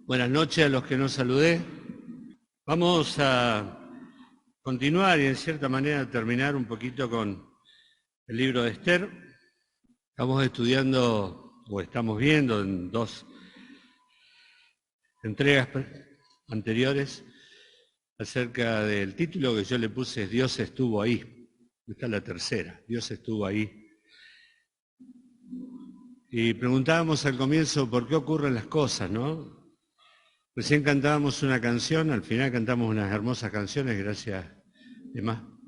Buenas noches a los que no saludé. Vamos a continuar y en cierta manera terminar un poquito con el libro de Esther. Estamos estudiando, o estamos viendo en dos entregas anteriores, acerca del título que yo le puse, Dios estuvo ahí. Esta es la tercera, Dios estuvo ahí. Y preguntábamos al comienzo por qué ocurren las cosas, ¿no? Recién cantábamos una canción, al final cantamos unas hermosas canciones, gracias, Emma,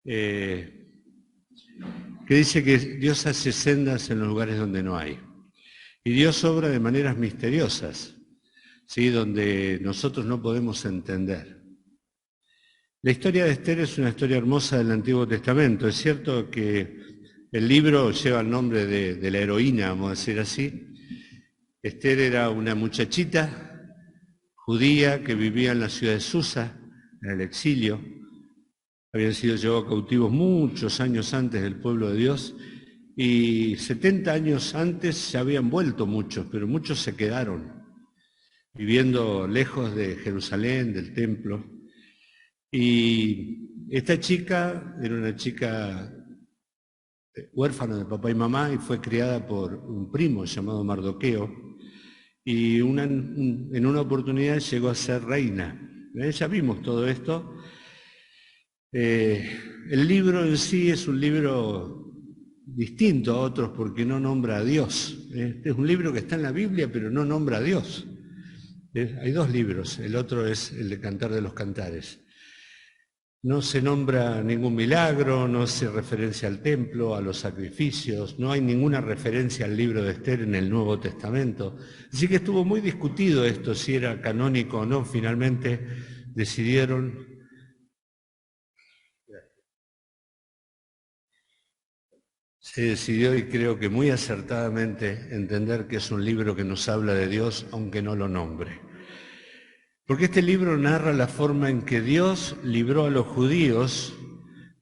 que dice que Dios hace sendas en los lugares donde no hay. Y Dios obra de maneras misteriosas, ¿sí? Donde nosotros no podemos entender. La historia de Esther es una historia hermosa del Antiguo Testamento. Es cierto que el libro lleva el nombre de la heroína, vamos a decir así. Esther era una muchachita judía que vivía en la ciudad de Susa, en el exilio. Habían sido llevados cautivos muchos años antes del pueblo de Dios y 70 años antes se habían vuelto muchos, pero muchos se quedaron viviendo lejos de Jerusalén, del templo. Y esta chica era una chica huérfana de papá y mamá y fue criada por un primo llamado Mardoqueo y en una oportunidad llegó a ser reina. Ya vimos todo esto. El libro en sí es un libro distinto a otros porque no nombra a Dios. Este es un libro que está en la Biblia pero no nombra a Dios. Hay dos libros, el otro es el de Cantar de los Cantares. No se nombra ningún milagro, no se referencia al templo, a los sacrificios, no hay ninguna referencia al libro de Esther en el Nuevo Testamento. Así que estuvo muy discutido esto, si era canónico o no. Finalmente se decidió, y creo que muy acertadamente, entender que es un libro que nos habla de Dios, aunque no lo nombre. Porque este libro narra la forma en que Dios libró a los judíos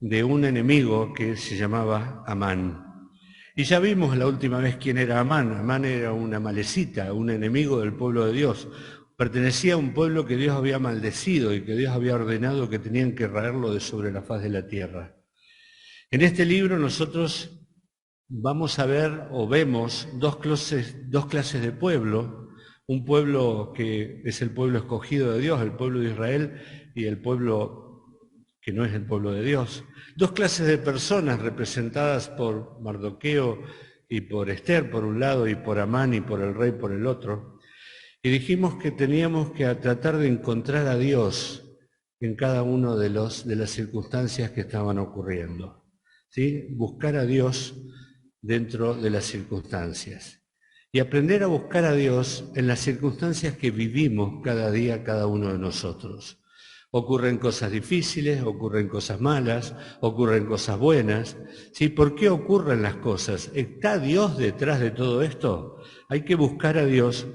de un enemigo que se llamaba Amán. Y ya vimos la última vez quién era Amán. Amán era una malecita, un enemigo del pueblo de Dios. Pertenecía a un pueblo que Dios había maldecido y que Dios había ordenado que tenían que raerlo de sobre la faz de la tierra. En este libro nosotros vamos a ver o vemos dos clases de pueblo. Un pueblo que es el pueblo escogido de Dios, el pueblo de Israel, y el pueblo que no es el pueblo de Dios. Dos clases de personas representadas por Mardoqueo y por Esther por un lado, y por Amán y por el rey por el otro. Y dijimos que teníamos que tratar de encontrar a Dios en cada uno de las circunstancias que estaban ocurriendo, ¿sí? Buscar a Dios dentro de las circunstancias. Y aprender a buscar a Dios en las circunstancias que vivimos cada día cada uno de nosotros. Ocurren cosas difíciles, ocurren cosas malas, ocurren cosas buenas. ¿Sí? ¿Por qué ocurren las cosas? ¿Está Dios detrás de todo esto? Hay que buscar a Dios,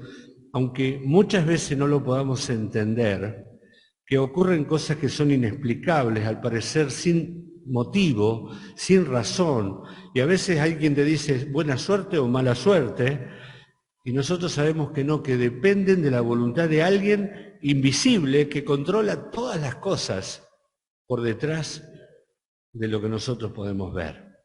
aunque muchas veces no lo podamos entender, que ocurren cosas que son inexplicables, al parecer sin motivo, sin razón. Y a veces hay quien te dice buena suerte o mala suerte, y nosotros sabemos que no, que dependen de la voluntad de alguien invisible que controla todas las cosas por detrás de lo que nosotros podemos ver.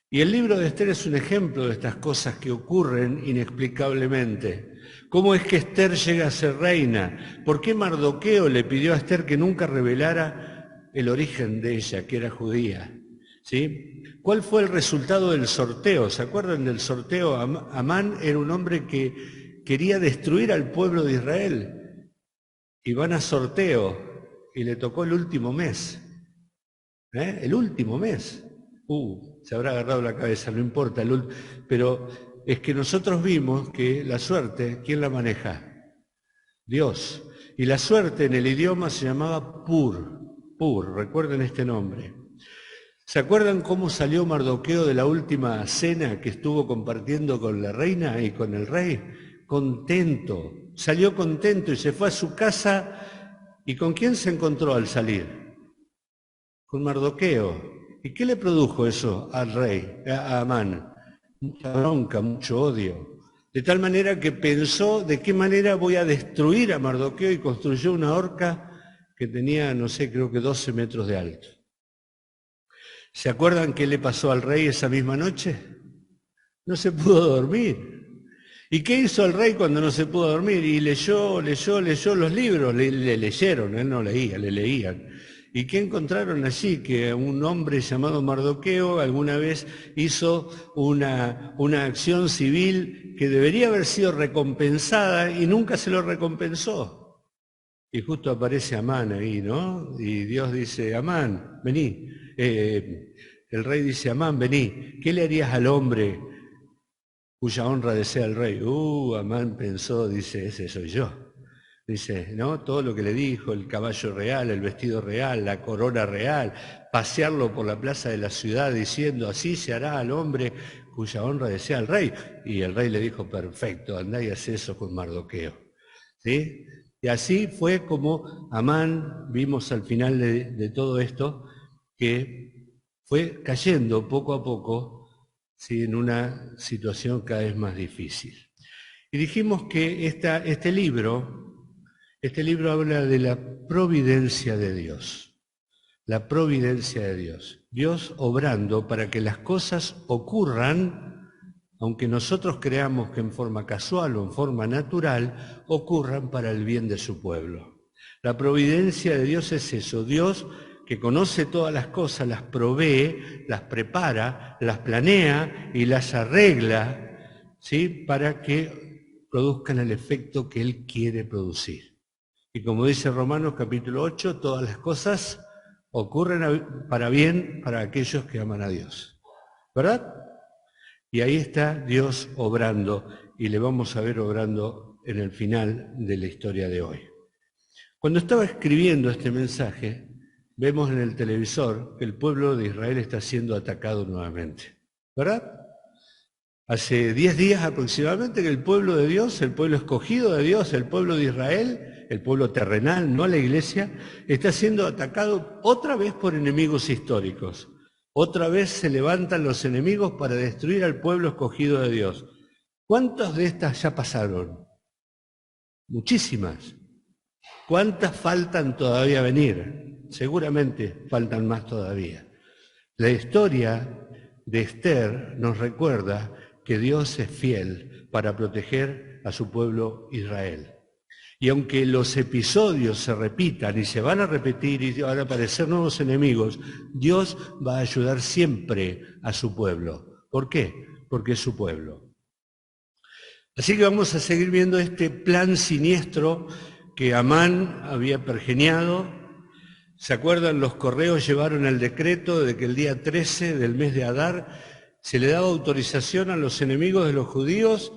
Y el libro de Esther es un ejemplo de estas cosas que ocurren inexplicablemente. ¿Cómo es que Esther llega a ser reina? ¿Por qué Mardoqueo le pidió a Esther que nunca revelara el origen de ella, que era judía? ¿Sí? ¿Cuál fue el resultado del sorteo? ¿Se acuerdan del sorteo? Amán era un hombre que quería destruir al pueblo de Israel. Y van a sorteo y le tocó el último mes. El último mes. Se habrá agarrado la cabeza, no importa. Pero es que nosotros vimos que la suerte, ¿quién la maneja? Dios. Y la suerte en el idioma se llamaba Pur, recuerden este nombre. ¿Se acuerdan cómo salió Mardoqueo de la última cena que estuvo compartiendo con la reina y con el rey? Contento, salió contento y se fue a su casa. ¿Y con quién se encontró al salir? Con Mardoqueo. ¿Y qué le produjo eso al rey, a Amán? Mucha bronca, mucho odio. De tal manera que pensó de qué manera voy a destruir a Mardoqueo y construyó una horca que tenía, no sé, creo que 12 metros de alto. ¿Se acuerdan qué le pasó al rey esa misma noche? No se pudo dormir. ¿Y qué hizo el rey cuando no se pudo dormir? Y leyó los libros, le leyeron, él no leía, le leían. ¿Y qué encontraron allí? Que un hombre llamado Mardoqueo alguna vez hizo una acción civil que debería haber sido recompensada y nunca se lo recompensó. Y justo aparece Amán ahí, ¿no? Y Dios dice, Amán, vení. El rey dice, Amán, vení. ¿Qué le harías al hombre cuya honra desea el rey? Amán pensó, dice, ese soy yo. Dice, ¿no? Todo lo que le dijo, el caballo real, el vestido real, la corona real, pasearlo por la plaza de la ciudad diciendo, así se hará al hombre cuya honra desea el rey. Y el rey le dijo, perfecto, andá y haz eso con Mardoqueo. ¿Sí? Y así fue como Amán, vimos al final de todo esto, que fue cayendo poco a poco, ¿sí?, en una situación cada vez más difícil. Y dijimos que este libro habla de la providencia de Dios. La providencia de Dios. Dios obrando para que las cosas ocurran, aunque nosotros creamos que en forma casual o en forma natural, ocurran para el bien de su pueblo. La providencia de Dios es eso. Dios, que conoce todas las cosas, las provee, las prepara, las planea y las arregla, ¿sí?, para que produzcan el efecto que Él quiere producir. Y como dice Romanos capítulo 8, todas las cosas ocurren para bien para aquellos que aman a Dios. ¿Verdad? Y ahí está Dios obrando, y le vamos a ver obrando en el final de la historia de hoy. Cuando estaba escribiendo este mensaje, vemos en el televisor que el pueblo de Israel está siendo atacado nuevamente. ¿Verdad? Hace 10 días aproximadamente que el pueblo de Dios, el pueblo escogido de Dios, el pueblo de Israel, el pueblo terrenal, no la iglesia, está siendo atacado otra vez por enemigos históricos. Otra vez se levantan los enemigos para destruir al pueblo escogido de Dios. ¿Cuántas de estas ya pasaron? Muchísimas. ¿Cuántas faltan todavía venir? Seguramente faltan más todavía. La historia de Esther nos recuerda que Dios es fiel para proteger a su pueblo Israel. Y aunque los episodios se repitan y se van a repetir y van a aparecer nuevos enemigos, Dios va a ayudar siempre a su pueblo. ¿Por qué? Porque es su pueblo. Así que vamos a seguir viendo este plan siniestro que Amán había pergeñado. ¿Se acuerdan? Los correos llevaron el decreto de que el día 13 del mes de Adar se le daba autorización a los enemigos de los judíos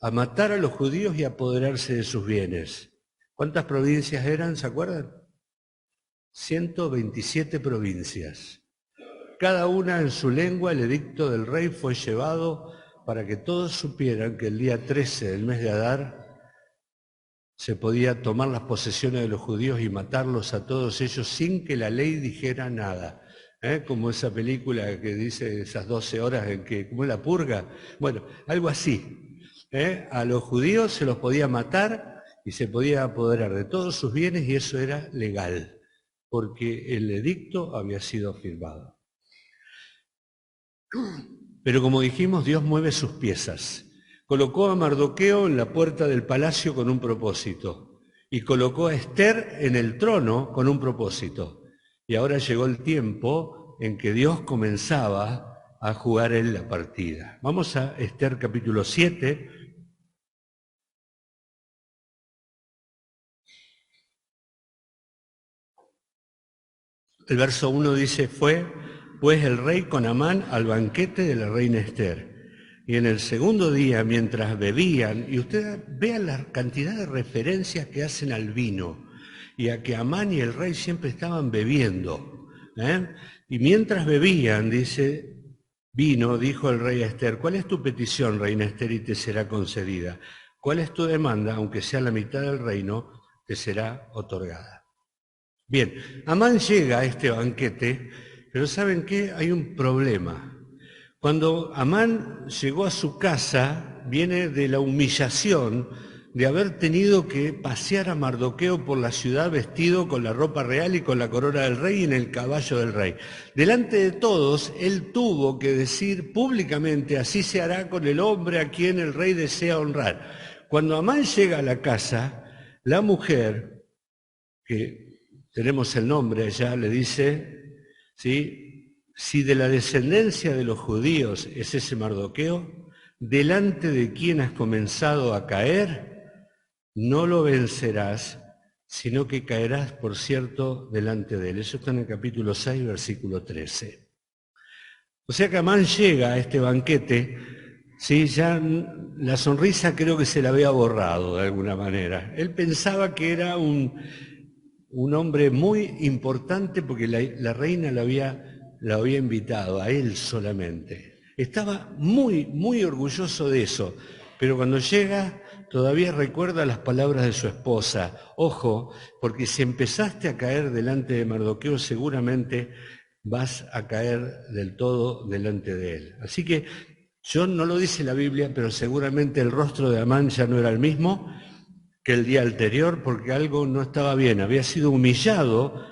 a matar a los judíos y apoderarse de sus bienes. ¿Cuántas provincias eran? ¿Se acuerdan? 127 provincias. Cada una en su lengua. El edicto del rey fue llevado para que todos supieran que el día 13 del mes de Adar se podía tomar las posesiones de los judíos y matarlos a todos ellos sin que la ley dijera nada. Como esa película que dice esas 12 horas en que, como la purga. Bueno, algo así. A los judíos se los podía matar y se podía apoderar de todos sus bienes, y eso era legal, porque el edicto había sido firmado. Pero como dijimos, Dios mueve sus piezas. Colocó a Mardoqueo en la puerta del palacio con un propósito, y colocó a Esther en el trono con un propósito. Y ahora llegó el tiempo en que Dios comenzaba a jugar en la partida. Vamos a Esther capítulo 7. El verso 1 dice, fue pues el rey con Amán al banquete de la reina Esther. Y en el segundo día, mientras bebían, y ustedes vean la cantidad de referencias que hacen al vino, y a que Amán y el rey siempre estaban bebiendo. Y mientras bebían, dice, vino, dijo el rey a Esther, ¿cuál es tu petición, reina Esther, y te será concedida? ¿Cuál es tu demanda, aunque sea la mitad del reino, te será otorgada? Bien, Amán llega a este banquete, pero ¿saben qué? Hay un problema. Cuando Amán llegó a su casa, viene de la humillación de haber tenido que pasear a Mardoqueo por la ciudad vestido con la ropa real y con la corona del rey y en el caballo del rey. Delante de todos, él tuvo que decir públicamente: así se hará con el hombre a quien el rey desea honrar. Cuando Amán llega a la casa, la mujer, que tenemos el nombre allá, le dice, ¿sí?, si de la descendencia de los judíos es ese Mardoqueo, delante de quien has comenzado a caer, no lo vencerás, sino que caerás, por cierto, delante de él. Eso está en el capítulo 6, versículo 13. O sea que Amán llega a este banquete, ¿sí?, ya la sonrisa creo que se la había borrado de alguna manera. Él pensaba que era un hombre muy importante porque la reina lo había invitado a él solamente. Estaba muy, muy orgulloso de eso, pero cuando llega todavía recuerda las palabras de su esposa: ojo, porque si empezaste a caer delante de Mardoqueo, seguramente vas a caer del todo delante de él. Así que no lo dice la Biblia, pero seguramente el rostro de Amán ya no era el mismo que el día anterior, porque algo no estaba bien, había sido humillado.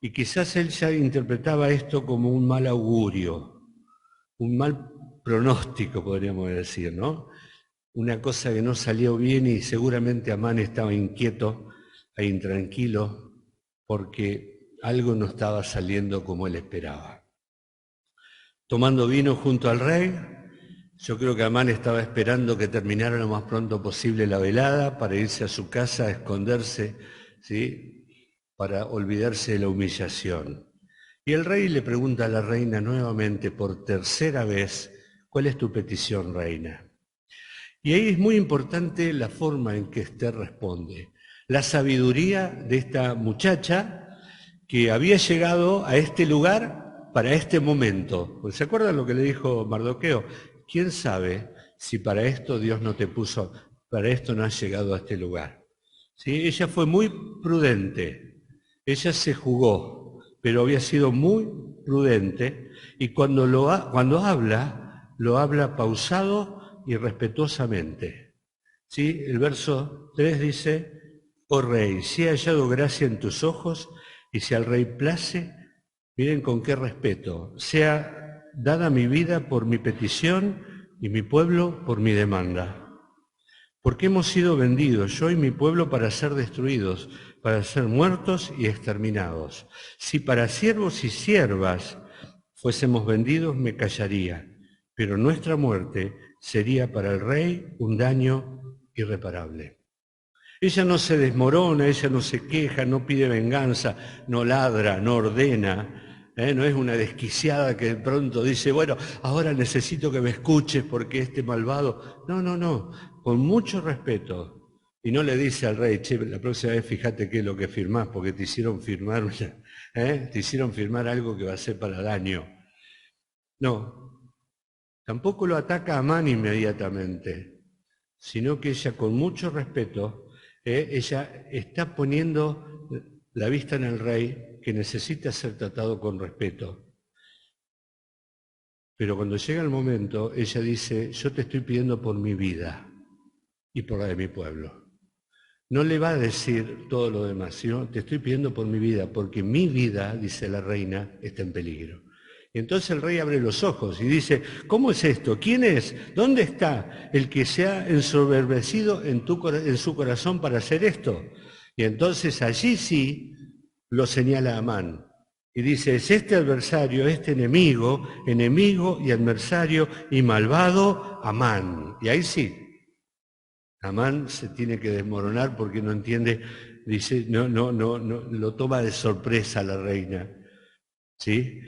Y quizás él ya interpretaba esto como un mal augurio, un mal pronóstico, podríamos decir, ¿no? Una cosa que no salió bien y seguramente Amán estaba inquieto e intranquilo porque algo no estaba saliendo como él esperaba. Tomando vino junto al rey, yo creo que Amán estaba esperando que terminara lo más pronto posible la velada para irse a su casa a esconderse, ¿sí?, para olvidarse de la humillación. Y el rey le pregunta a la reina nuevamente por tercera vez: ¿cuál es tu petición, reina? Y ahí es muy importante la forma en que Esther responde. La sabiduría de esta muchacha que había llegado a este lugar para este momento. ¿Se acuerdan lo que le dijo Mardoqueo? ¿Quién sabe si para esto Dios no te puso, para esto no has llegado a este lugar? ¿Sí? Ella fue muy prudente. Ella se jugó, pero había sido muy prudente, y cuando habla, lo habla pausado y respetuosamente. ¿Sí? El verso 3 dice: oh rey, si he hallado gracia en tus ojos, y si al rey place, miren con qué respeto, sea dada mi vida por mi petición y mi pueblo por mi demanda. Porque hemos sido vendidos, yo y mi pueblo, para ser destruidos, para ser muertos y exterminados. Si para siervos y siervas fuésemos vendidos, me callaría, pero nuestra muerte sería para el rey un daño irreparable. Ella no se desmorona, ella no se queja, no pide venganza, no ladra, no ordena. No es una desquiciada que de pronto dice: bueno, ahora necesito que me escuches porque este malvado... No, con mucho respeto. Y no le dice al rey: che, la próxima vez fíjate qué es lo que firmás, porque te hicieron firmar, te hicieron firmar algo que va a ser para daño. No, tampoco lo ataca a Amán inmediatamente, sino que ella, con mucho respeto, ella está poniendo la vista en el rey, que necesita ser tratado con respeto. Pero cuando llega el momento, ella dice: yo te estoy pidiendo por mi vida y por la de mi pueblo. No le va a decir todo lo demás, sino: te estoy pidiendo por mi vida, porque mi vida, dice la reina, está en peligro. Y entonces el rey abre los ojos y dice: ¿cómo es esto? ¿Quién es? ¿Dónde está el que se ha ensoberbecido en su corazón para hacer esto? Y entonces allí sí lo señala Amán. Y dice: es este adversario, este enemigo y adversario y malvado, Amán. Y ahí sí, Amán se tiene que desmoronar porque no entiende, dice, no, lo toma de sorpresa la reina, ¿sí?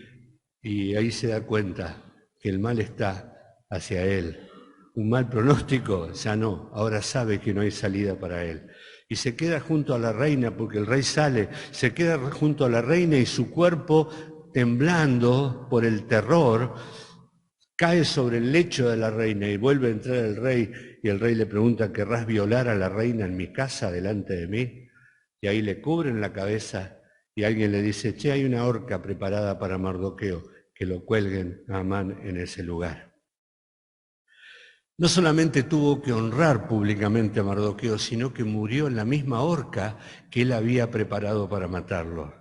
Y ahí se da cuenta que el mal está hacia él. Un mal pronóstico, ya no, ahora sabe que no hay salida para él. Y se queda junto a la reina, porque el rey sale, se queda junto a la reina y su cuerpo, temblando por el terror, cae sobre el lecho de la reina y vuelve a entrar el rey, y el rey le pregunta: ¿querrás violar a la reina en mi casa delante de mí? Y ahí le cubren la cabeza y alguien le dice: che, hay una horca preparada para Mardoqueo, que lo cuelguen a Amán en ese lugar. No solamente tuvo que honrar públicamente a Mardoqueo, sino que murió en la misma horca que él había preparado para matarlo.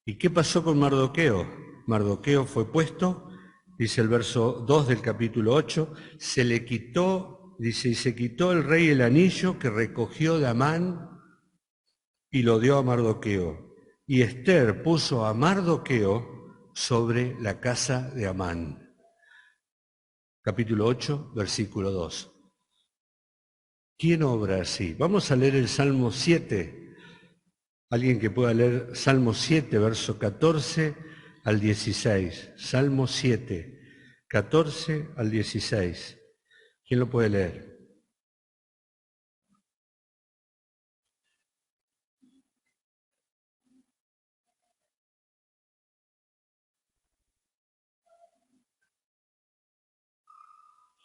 ¿Y qué pasó con Mardoqueo? Mardoqueo fue puesto, dice el verso 2 del capítulo 8, se le quitó, dice, y se quitó el rey el anillo que recogió de Amán y lo dio a Mardoqueo. Y Ester puso a Mardoqueo sobre la casa de Amán. Capítulo 8, versículo 2. ¿Quién obra así? Vamos a leer el Salmo 7. Alguien que pueda leer Salmo 7, verso 14 al 16. Salmo 7, 14 al 16. ¿Quién lo puede leer?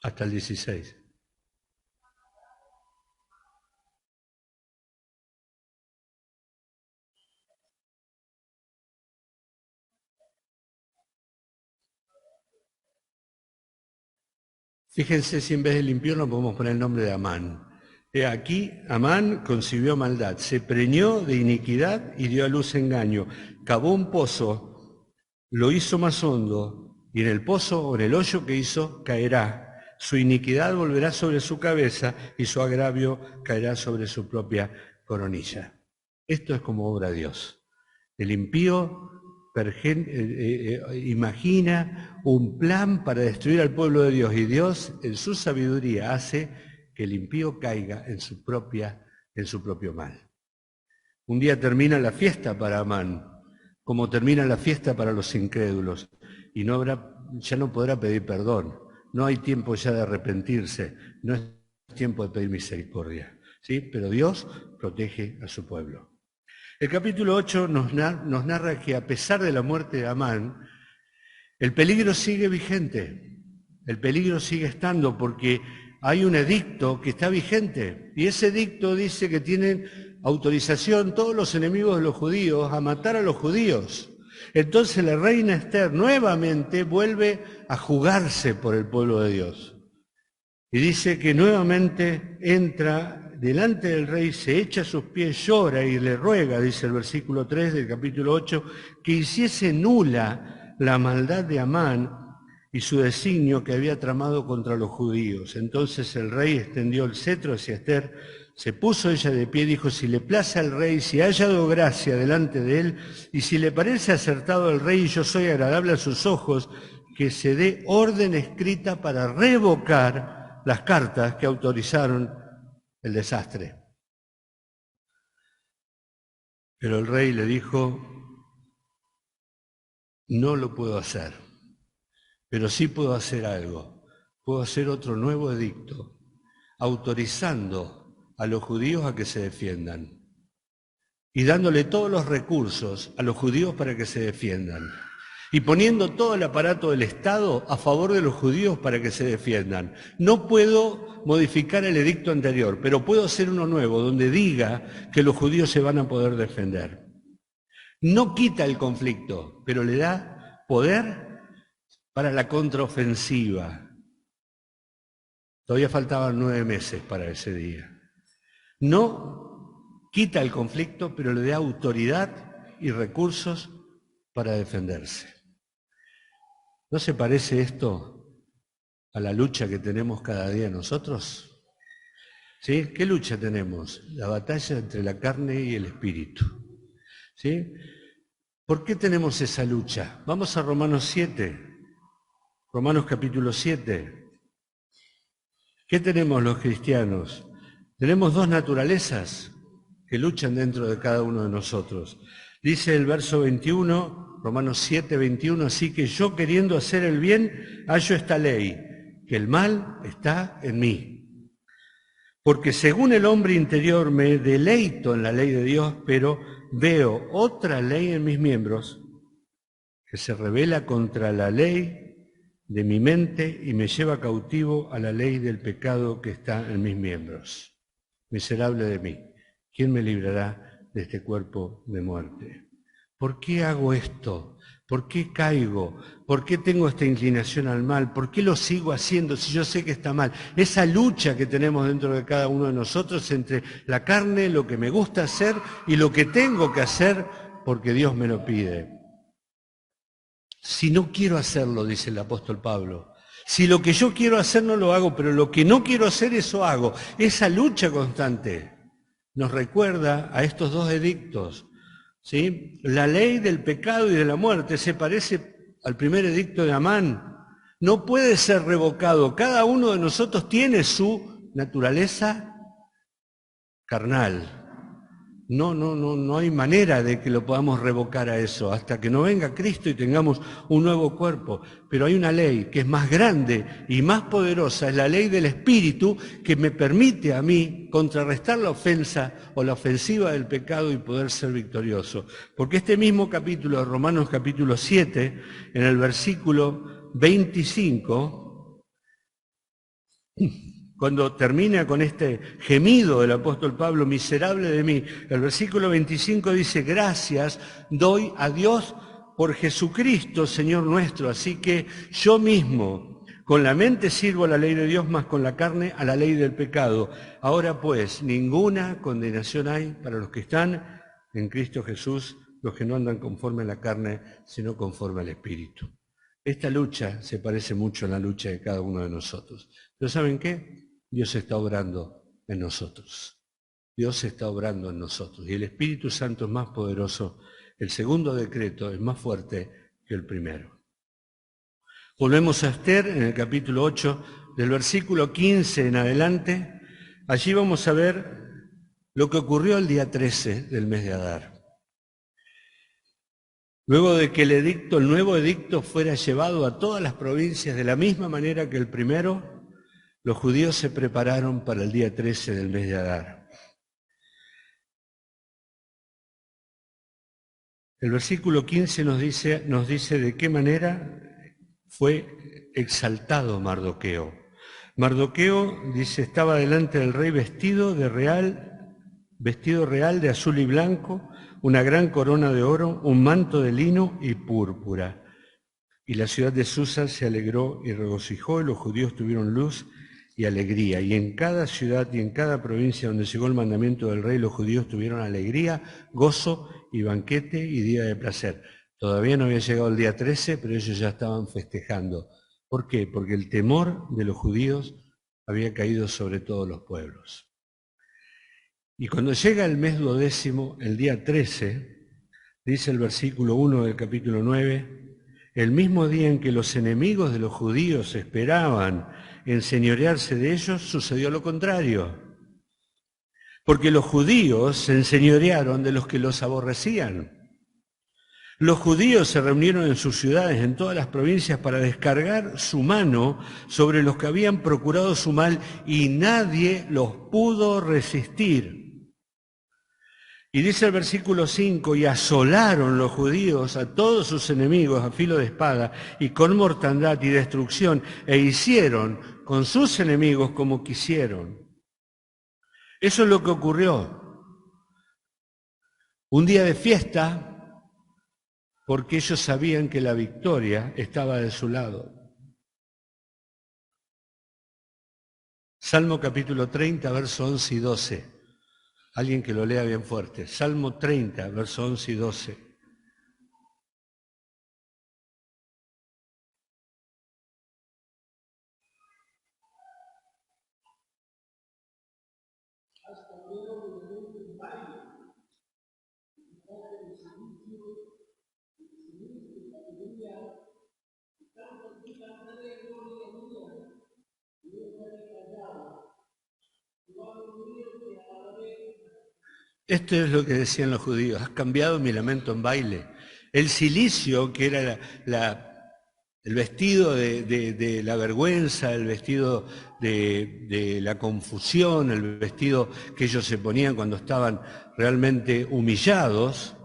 Hasta el 16. Fíjense si en vez de limpió no podemos poner el nombre de Amán. Aquí Amán concibió maldad, se preñó de iniquidad y dio a luz engaño. Cavó un pozo, lo hizo más hondo, y en el pozo o en el hoyo que hizo caerá. Su iniquidad volverá sobre su cabeza y su agravio caerá sobre su propia coronilla. Esto es como obra de Dios. El impío imagina un plan para destruir al pueblo de Dios y Dios en su sabiduría hace que el impío caiga en su propio mal. Un día termina la fiesta para Amán, como termina la fiesta para los incrédulos, y ya no podrá pedir perdón. No hay tiempo ya de arrepentirse, no es tiempo de pedir misericordia, ¿sí? Pero Dios protege a su pueblo. El capítulo 8 nos narra que a pesar de la muerte de Amán, el peligro sigue vigente, el peligro sigue estando porque hay un edicto que está vigente y ese edicto dice que tienen autorización todos los enemigos de los judíos a matar a los judíos. Entonces la reina Ester nuevamente vuelve a jugarse por el pueblo de Dios y dice que nuevamente entra delante del rey, se echa a sus pies, llora y le ruega, dice el versículo 3 del capítulo 8, que hiciese nula la maldad de Amán y su designio que había tramado contra los judíos. Entonces el rey extendió el cetro hacia Ester, se puso ella de pie y dijo, si le place al rey, si haya dado gracia delante de él, y si le parece acertado al rey y yo soy agradable a sus ojos, que se dé orden escrita para revocar las cartas que autorizaron el desastre. Pero el rey le dijo, no lo puedo hacer, pero sí puedo hacer algo. Puedo hacer otro nuevo edicto, autorizando a los judíos a que se defiendan y dándole todos los recursos a los judíos para que se defiendan y poniendo todo el aparato del Estado a favor de los judíos para que se defiendan. No puedo modificar el edicto anterior, pero puedo hacer uno nuevo donde diga que los judíos se van a poder defender. No quita el conflicto, pero le da poder para la contraofensiva. Todavía faltaban 9 meses para ese día. No quita el conflicto, pero le da autoridad y recursos para defenderse. ¿No se parece esto a la lucha que tenemos cada día nosotros? ¿Sí? ¿Qué lucha tenemos? La batalla entre la carne y el espíritu. ¿Sí? ¿Por qué tenemos esa lucha? Vamos a Romanos 7, Romanos capítulo 7. ¿Qué tenemos los cristianos? Tenemos dos naturalezas que luchan dentro de cada uno de nosotros. Dice el verso 21, Romanos 7, 21, así que yo queriendo hacer el bien, hallo esta ley, que el mal está en mí. Porque según el hombre interior me deleito en la ley de Dios, pero veo otra ley en mis miembros que se rebela contra la ley de mi mente y me lleva cautivo a la ley del pecado que está en mis miembros. Miserable de mí, ¿quién me librará de este cuerpo de muerte? ¿Por qué hago esto? ¿Por qué caigo? ¿Por qué tengo esta inclinación al mal? ¿Por qué lo sigo haciendo si yo sé que está mal? Esa lucha que tenemos dentro de cada uno de nosotros entre la carne, lo que me gusta hacer y lo que tengo que hacer porque Dios me lo pide. Si no quiero hacerlo, dice el apóstol Pablo, si lo que yo quiero hacer no lo hago, pero lo que no quiero hacer, eso hago. Esa lucha constante nos recuerda a estos dos edictos, ¿sí? La ley del pecado y de la muerte se parece al primer edicto de Amán. No puede ser revocado. Cada uno de nosotros tiene su naturaleza carnal. No hay manera de que lo podamos revocar a eso hasta que no venga Cristo y tengamos un nuevo cuerpo. Pero hay una ley que es más grande y más poderosa, es la ley del Espíritu, que me permite a mí contrarrestar la ofensa o la ofensiva del pecado y poder ser victorioso. Porque este mismo capítulo de Romanos capítulo 7, en el versículo 25, cuando termina con este gemido del apóstol Pablo, miserable de mí, el versículo 25 dice, gracias doy a Dios por Jesucristo, Señor nuestro. Así que yo mismo, con la mente sirvo a la ley de Dios, más con la carne a la ley del pecado. Ahora pues, ninguna condenación hay para los que están en Cristo Jesús, los que no andan conforme a la carne, sino conforme al Espíritu. Esta lucha se parece mucho a la lucha de cada uno de nosotros. ¿Pero saben qué? Dios está obrando en nosotros. Dios está obrando en nosotros. Y el Espíritu Santo es más poderoso. El segundo decreto es más fuerte que el primero. Volvemos a Esther en el capítulo 8, del versículo 15 en adelante. Allí vamos a ver lo que ocurrió el día 13 del mes de Adar. Luego de que el nuevo edicto fuera llevado a todas las provincias de la misma manera que el primero, los judíos se prepararon para el día 13 del mes de Adar. El versículo 15 nos dice de qué manera fue exaltado Mardoqueo. Mardoqueo, dice, estaba delante del rey vestido real de azul y blanco, una gran corona de oro, un manto de lino y púrpura. Y la ciudad de Susa se alegró y regocijó, y los judíos tuvieron luz y alegría. Y en cada ciudad y en cada provincia donde llegó el mandamiento del rey, los judíos tuvieron alegría, gozo y banquete y día de placer. Todavía no había llegado el día 13, pero ellos ya estaban festejando. ¿Por qué? Porque el temor de los judíos había caído sobre todos los pueblos. Y cuando llega el mes 12, el día 13, dice el versículo 1 del capítulo 9, el mismo día en que los enemigos de los judíos esperaban enseñorearse de ellos, sucedió lo contrario. Porque los judíos se enseñorearon de los que los aborrecían. Los judíos se reunieron en sus ciudades, en todas las provincias, para descargar su mano sobre los que habían procurado su mal, y nadie los pudo resistir. Y dice el versículo 5, y asolaron los judíos a todos sus enemigos a filo de espada y con mortandad y destrucción, e hicieron con sus enemigos como quisieron. Eso es lo que ocurrió. Un día de fiesta, porque ellos sabían que la victoria estaba de su lado. Salmo capítulo 30, verso 11 y 12. Alguien que lo lea bien fuerte. Salmo 30, verso 11 y 12. Esto es lo que decían los judíos: has cambiado mi lamento en baile. El cilicio, que era el vestido de la vergüenza, el vestido de la confusión, el vestido que ellos se ponían cuando estaban realmente humillados,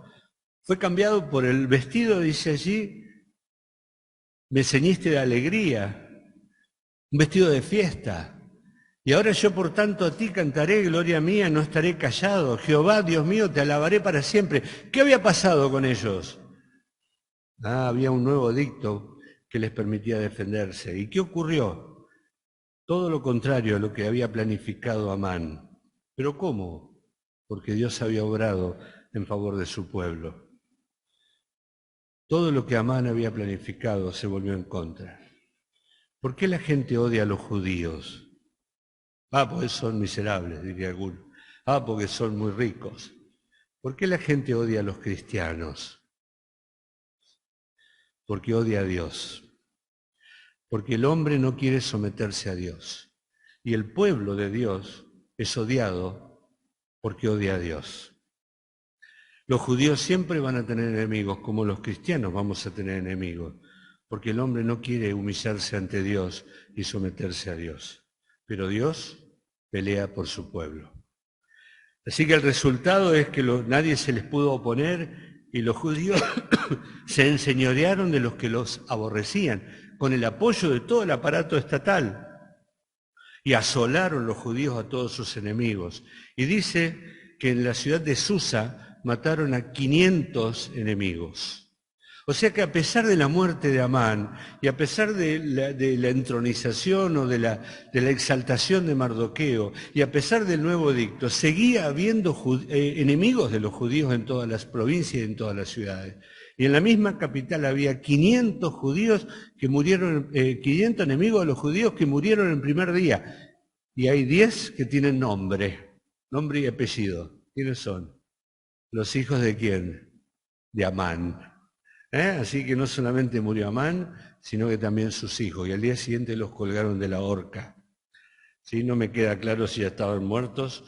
fue cambiado por el vestido, dice allí, me ceñiste de alegría, un vestido de fiesta. Y ahora yo por tanto a ti cantaré, gloria mía, no estaré callado. Jehová, Dios mío, te alabaré para siempre. ¿Qué había pasado con ellos? Había un nuevo edicto que les permitía defenderse. ¿Y qué ocurrió? Todo lo contrario a lo que había planificado Amán. ¿Pero cómo? Porque Dios había obrado en favor de su pueblo. Todo lo que Amán había planificado se volvió en contra. ¿Por qué la gente odia a los judíos? Porque son miserables, diría alguno. Porque son muy ricos. ¿Por qué la gente odia a los cristianos? Porque odia a Dios. Porque el hombre no quiere someterse a Dios. Y el pueblo de Dios es odiado porque odia a Dios. Los judíos siempre van a tener enemigos, como los cristianos vamos a tener enemigos, porque el hombre no quiere humillarse ante Dios y someterse a Dios. Pero Dios pelea por su pueblo. Así que el resultado es que nadie se les pudo oponer y los judíos se enseñorearon de los que los aborrecían, con el apoyo de todo el aparato estatal. Y asolaron los judíos a todos sus enemigos. Y dice que en la ciudad de Susa mataron a 500 enemigos. O sea que a pesar de la muerte de Amán y a pesar de la entronización o de la exaltación de Mardoqueo y a pesar del nuevo edicto, seguía habiendo enemigos de los judíos en todas las provincias y en todas las ciudades. Y en la misma capital había 500 judíos que murieron, 500 enemigos de los judíos que murieron el primer día. Y hay 10 que tienen nombre y apellido. ¿Quiénes son? ¿Los hijos de quién? De Amán. Así que no solamente murió Amán, sino que también sus hijos. Y al día siguiente los colgaron de la horca. ¿Sí? No me queda claro si ya estaban muertos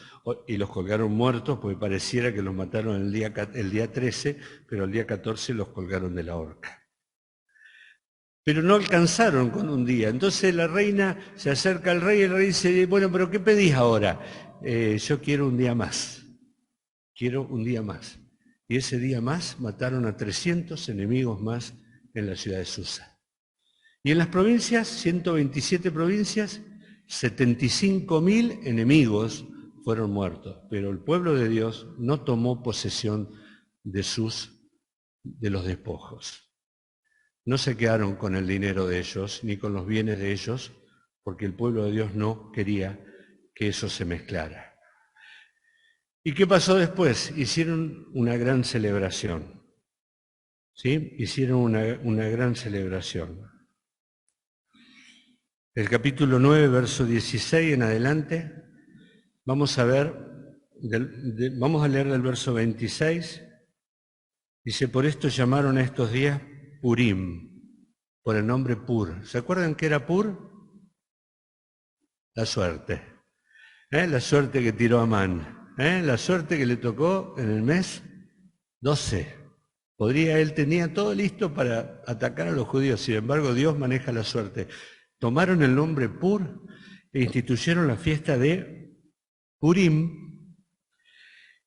y los colgaron muertos, porque pareciera que los mataron el día 13, pero el día 14 los colgaron de la horca. Pero no alcanzaron con un día. Entonces la reina se acerca al rey y el rey dice, bueno, pero ¿qué pedís ahora? Yo quiero un día más. Quiero un día más. Y ese día más mataron a 300 enemigos más en la ciudad de Susa. Y en las provincias, 127 provincias, 75.000 enemigos fueron muertos. Pero el pueblo de Dios no tomó posesión de los despojos. No se quedaron con el dinero de ellos, ni con los bienes de ellos, porque el pueblo de Dios no quería que eso se mezclara. ¿Y qué pasó después? Hicieron una gran celebración. ¿Sí? Hicieron una gran celebración. El capítulo 9, verso 16 en adelante, vamos a ver, vamos a leer del verso 26. Dice, por esto llamaron a estos días Purim, por el nombre Pur. ¿Se acuerdan qué era Pur? La suerte. La suerte que tiró Amán. La suerte que le tocó en el mes 12. Él tenía todo listo para atacar a los judíos, sin embargo Dios maneja la suerte. Tomaron el nombre Pur e instituyeron la fiesta de Purim.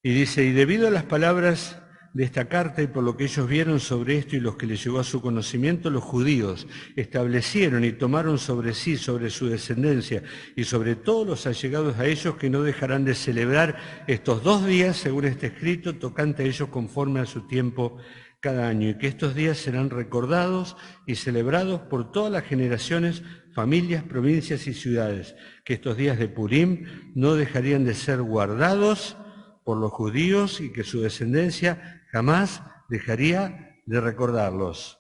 Y dice, y debido a las palabras de esta carta y por lo que ellos vieron sobre esto y los que les llegó a su conocimiento, los judíos establecieron y tomaron sobre sí, sobre su descendencia y sobre todos los allegados a ellos, que no dejarán de celebrar estos 2 días, según está escrito, tocante a ellos conforme a su tiempo cada año, y que estos días serán recordados y celebrados por todas las generaciones, familias, provincias y ciudades, que estos días de Purim no dejarían de ser guardados por los judíos y que su descendencia jamás dejaría de recordarlos.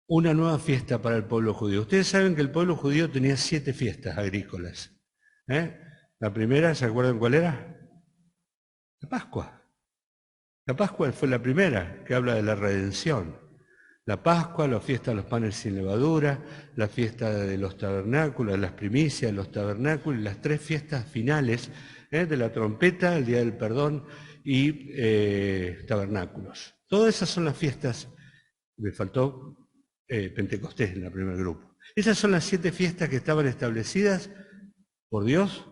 Una nueva fiesta para el pueblo judío. Ustedes saben que el pueblo judío tenía 7 fiestas agrícolas. La primera, ¿se acuerdan cuál era? La Pascua. La Pascua fue la primera, que habla de la redención. La Pascua, la fiesta de los panes sin levadura, la fiesta de los tabernáculos, las primicias de los tabernáculos, y las 3 fiestas finales, de la trompeta, el día del perdón y tabernáculos. Todas esas son las fiestas, me faltó Pentecostés en el primer grupo. Esas son las 7 fiestas que estaban establecidas por Dios,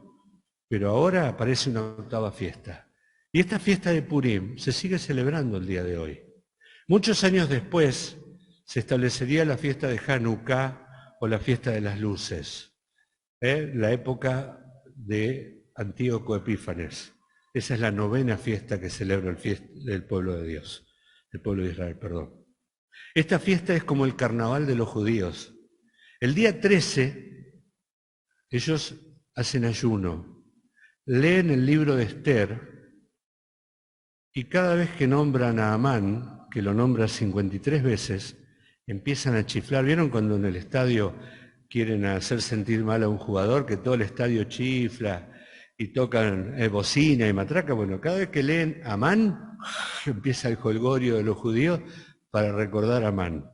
pero ahora aparece una 8ª fiesta. Y esta fiesta de Purim se sigue celebrando el día de hoy. Muchos años después se establecería la fiesta de Hanukkah o la fiesta de las luces, la época de Antíoco Epífanes. Esa es la 9ª fiesta que celebra el pueblo de Dios, el pueblo de Israel, perdón. Esta fiesta es como el carnaval de los judíos. El día 13, ellos hacen ayuno, leen el libro de Esther, y cada vez que nombran a Amán, que lo nombra 53 veces, empiezan a chiflar. ¿Vieron cuando en el estadio quieren hacer sentir mal a un jugador, que todo el estadio chifla y tocan bocina y matraca? Bueno, cada vez que leen Amán, empieza el jolgorio de los judíos para recordar a Amán.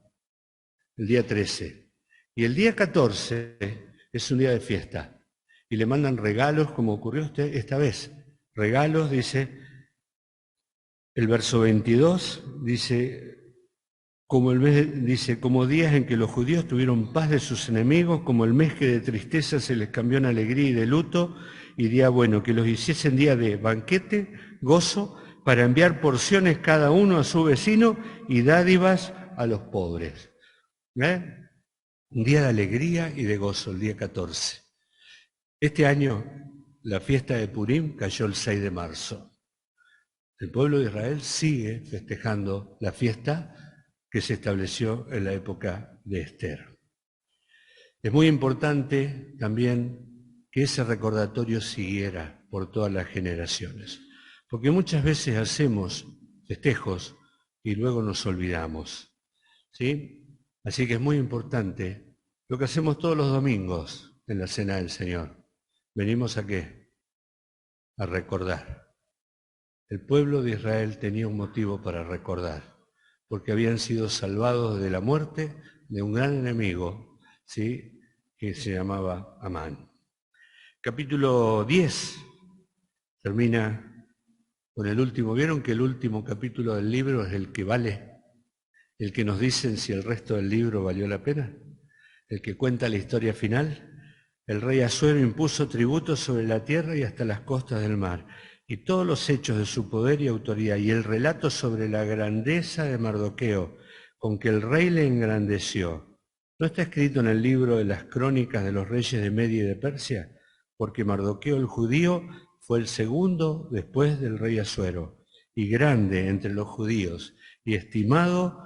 El día 13. Y el día 14 es un día de fiesta. Y le mandan regalos, como ocurrió esta vez. Regalos, dice, el verso 22, dice, como días en que los judíos tuvieron paz de sus enemigos, como el mes que de tristeza se les cambió en alegría y de luto, y día bueno, que los hiciesen día de banquete, gozo, para enviar porciones cada uno a su vecino y dádivas a los pobres. Un día de alegría y de gozo, el día 14. Este año la fiesta de Purim cayó el 6 de marzo. El pueblo de Israel sigue festejando la fiesta que se estableció en la época de Esther. Es muy importante también que ese recordatorio siguiera por todas las generaciones, porque muchas veces hacemos festejos y luego nos olvidamos, ¿sí? Así que es muy importante lo que hacemos todos los domingos en la Cena del Señor. ¿Venimos a qué? A recordar. El pueblo de Israel tenía un motivo para recordar, porque habían sido salvados de la muerte de un gran enemigo, ¿sí?, que se llamaba Amán. Capítulo 10 termina con el último. ¿Vieron que el último capítulo del libro es el que vale? El que nos dicen si el resto del libro valió la pena. El que cuenta la historia final. El rey Asuero impuso tributos sobre la tierra y hasta las costas del mar, y todos los hechos de su poder y autoridad, y el relato sobre la grandeza de Mardoqueo, con que el rey le engrandeció. ¿No está escrito en el libro de las crónicas de los reyes de Media y de Persia? Porque Mardoqueo el judío fue el segundo después del rey Asuero, y grande entre los judíos, y estimado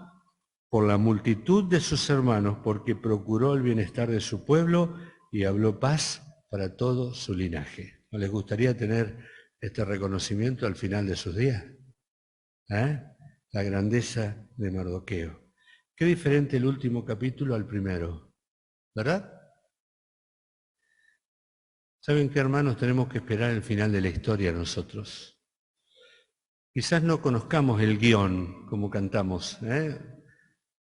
por la multitud de sus hermanos, porque procuró el bienestar de su pueblo y habló paz para todo su linaje. ¿No les gustaría tener este reconocimiento al final de sus días? La grandeza de Mardoqueo. Qué diferente el último capítulo al primero, ¿verdad? ¿Saben qué, hermanos? Tenemos que esperar el final de la historia nosotros. Quizás no conozcamos el guión como cantamos,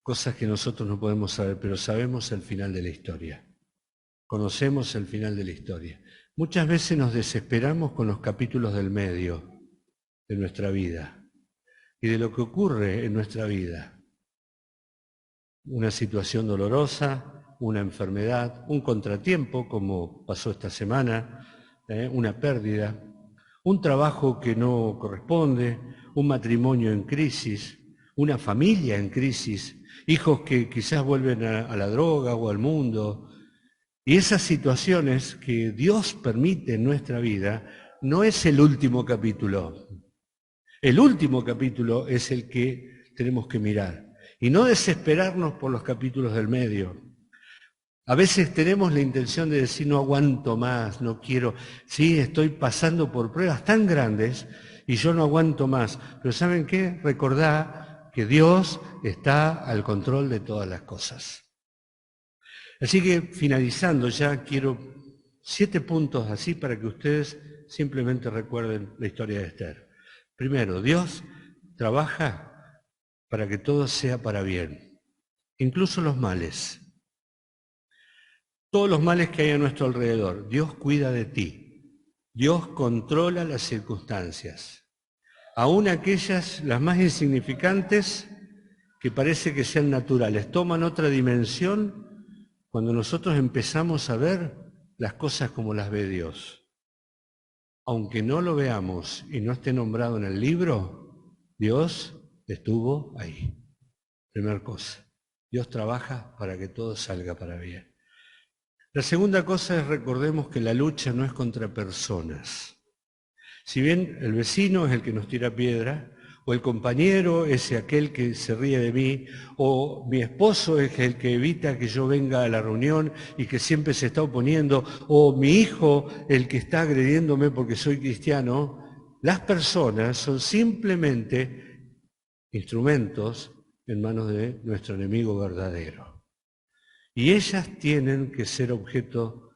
cosas que nosotros no podemos saber, pero sabemos el final de la historia. Conocemos el final de la historia. Muchas veces nos desesperamos con los capítulos del medio de nuestra vida y de lo que ocurre en nuestra vida. Una situación dolorosa, una enfermedad, un contratiempo, como pasó esta semana, una pérdida, un trabajo que no corresponde, un matrimonio en crisis, una familia en crisis, hijos que quizás vuelven a la droga o al mundo. Y esas situaciones que Dios permite en nuestra vida no es el último capítulo. El último capítulo es el que tenemos que mirar y no desesperarnos por los capítulos del medio. A veces tenemos la intención de decir, no aguanto más, no quiero, sí, estoy pasando por pruebas tan grandes y yo no aguanto más. Pero ¿saben qué? Recordá que Dios está al control de todas las cosas. Así que, finalizando ya, quiero 7 puntos así para que ustedes simplemente recuerden la historia de Esther. Primero, Dios trabaja para que todo sea para bien, incluso los males. Todos los males que hay a nuestro alrededor, Dios cuida de ti. Dios controla las circunstancias. Aún aquellas, las más insignificantes, que parece que sean naturales, toman otra dimensión cuando nosotros empezamos a ver las cosas como las ve Dios. Aunque no lo veamos y no esté nombrado en el libro, Dios estuvo ahí. Primera cosa, Dios trabaja para que todo salga para bien. La segunda cosa es recordemos que la lucha no es contra personas. Si bien el vecino es el que nos tira piedra, o el compañero es aquel que se ríe de mí, o mi esposo es el que evita que yo venga a la reunión y que siempre se está oponiendo, o mi hijo el que está agrediéndome porque soy cristiano, las personas son simplemente instrumentos en manos de nuestro enemigo verdadero. Y ellas tienen que ser objeto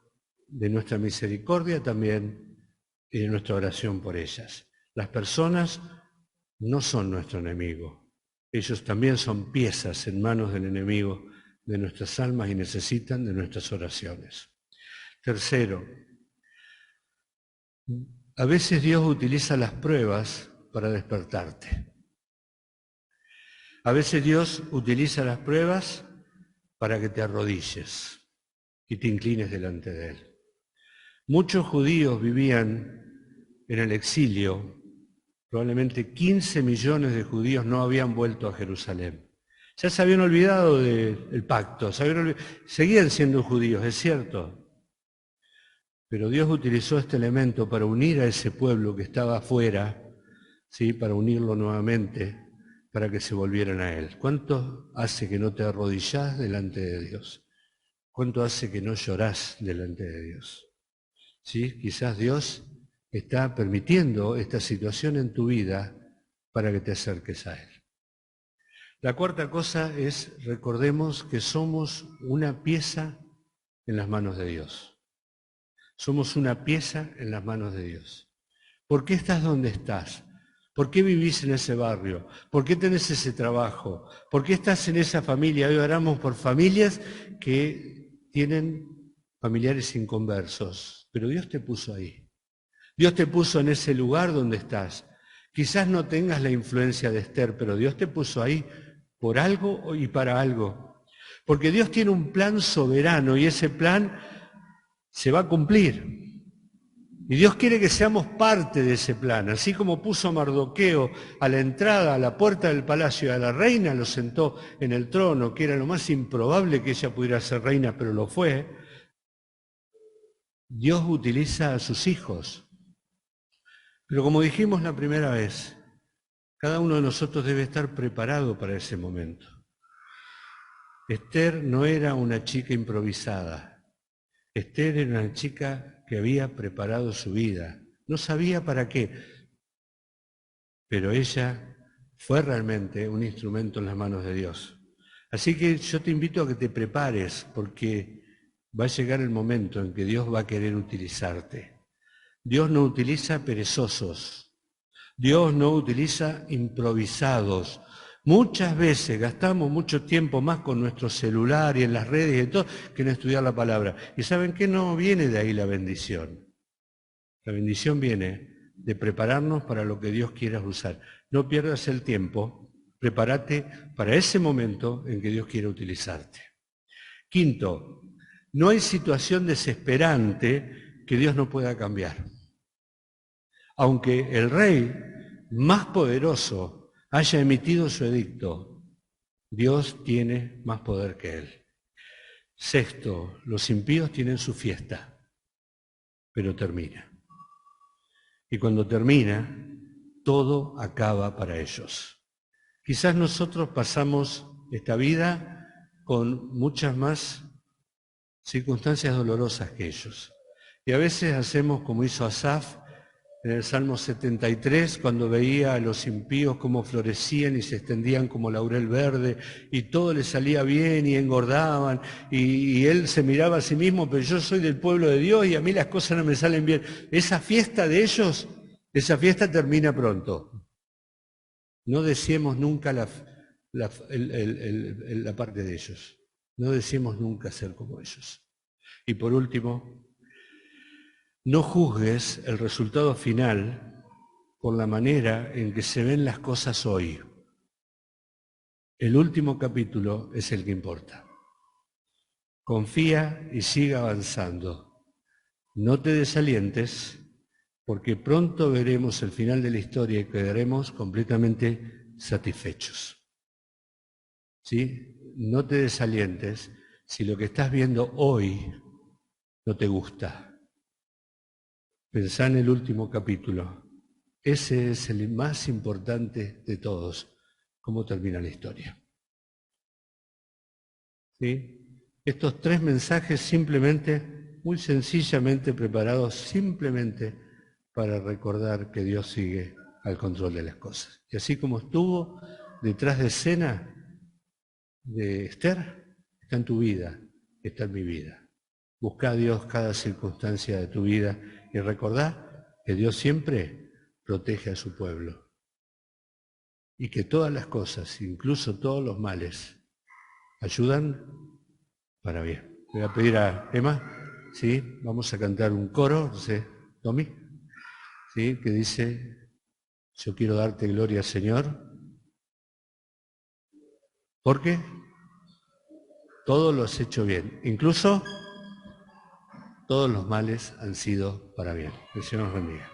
de nuestra misericordia también y de nuestra oración por ellas. Las personas no son nuestro enemigo. Ellos también son piezas en manos del enemigo de nuestras almas y necesitan de nuestras oraciones. Tercero, a veces Dios utiliza las pruebas para despertarte. A veces Dios utiliza las pruebas para que te arrodilles y te inclines delante de Él. Muchos judíos vivían en el exilio. Probablemente 15 millones de judíos no habían vuelto a Jerusalén. Ya se habían olvidado del pacto, seguían siendo judíos, es cierto. Pero Dios utilizó este elemento para unir a ese pueblo que estaba afuera, ¿sí? Para unirlo nuevamente, para que se volvieran a Él. ¿Cuánto hace que no te arrodillás delante de Dios? ¿Cuánto hace que no llorás delante de Dios? ¿Sí? Quizás Dios está permitiendo esta situación en tu vida para que te acerques a Él. La cuarta cosa es, recordemos que somos una pieza en las manos de Dios. Somos una pieza en las manos de Dios. ¿Por qué estás donde estás? ¿Por qué vivís en ese barrio? ¿Por qué tenés ese trabajo? ¿Por qué estás en esa familia? Hoy oramos por familias que tienen familiares inconversos, pero Dios te puso ahí. Dios te puso en ese lugar donde estás. Quizás no tengas la influencia de Esther, pero Dios te puso ahí por algo y para algo. Porque Dios tiene un plan soberano y ese plan se va a cumplir. Y Dios quiere que seamos parte de ese plan. Así como puso a Mardoqueo a la entrada, a la puerta del palacio, y a la reina lo sentó en el trono, que era lo más improbable que ella pudiera ser reina, pero lo fue. Dios utiliza a sus hijos. Pero como dijimos la primera vez, cada uno de nosotros debe estar preparado para ese momento. Esther no era una chica improvisada. Esther era una chica que había preparado su vida. No sabía para qué, pero ella fue realmente un instrumento en las manos de Dios. Así que yo te invito a que te prepares, porque va a llegar el momento en que Dios va a querer utilizarte. Dios no utiliza perezosos. Dios no utiliza improvisados. Muchas veces gastamos mucho tiempo más con nuestro celular y en las redes y todo que en estudiar la palabra. ¿Y saben qué? No viene de ahí la bendición. La bendición viene de prepararnos para lo que Dios quiera usar. No pierdas el tiempo, prepárate para ese momento en que Dios quiera utilizarte. Quinto, no hay situación desesperante que Dios no pueda cambiar. Aunque el rey más poderoso haya emitido su edicto, Dios tiene más poder que él. Sexto, los impíos tienen su fiesta, pero termina. Y cuando termina, todo acaba para ellos. Quizás nosotros pasamos esta vida con muchas más circunstancias dolorosas que ellos. Y a veces hacemos como hizo Asaf en el Salmo 73, cuando veía a los impíos cómo florecían y se extendían como laurel verde, y todo les salía bien y engordaban, y él se miraba a sí mismo, pero yo soy del pueblo de Dios y a mí las cosas no me salen bien. Esa fiesta de ellos, esa fiesta termina pronto. No deseemos nunca la parte de ellos. No deseemos nunca ser como ellos. Y por último, no juzgues el resultado final por la manera en que se ven las cosas hoy. El último capítulo es el que importa. Confía y siga avanzando. No te desalientes, porque pronto veremos el final de la historia y quedaremos completamente satisfechos. ¿Sí? No te desalientes si lo que estás viendo hoy no te gusta. Pensá en el último capítulo. Ese es el más importante de todos. ¿Cómo termina la historia? ¿Sí? Estos 3 mensajes simplemente, muy sencillamente preparados, simplemente para recordar que Dios sigue al control de las cosas. Y así como estuvo detrás de escena de Esther, está en tu vida, está en mi vida. Busca a Dios cada circunstancia de tu vida y recordá que Dios siempre protege a su pueblo y que todas las cosas, incluso todos los males, ayudan para bien. Le voy a pedir a Emma, ¿sí? Vamos a cantar un coro, no sé, Tommy, ¿sí? Que dice, yo quiero darte gloria, Señor, porque todo lo has hecho bien, incluso todos los males han sido para bien. El Señor nos bendiga.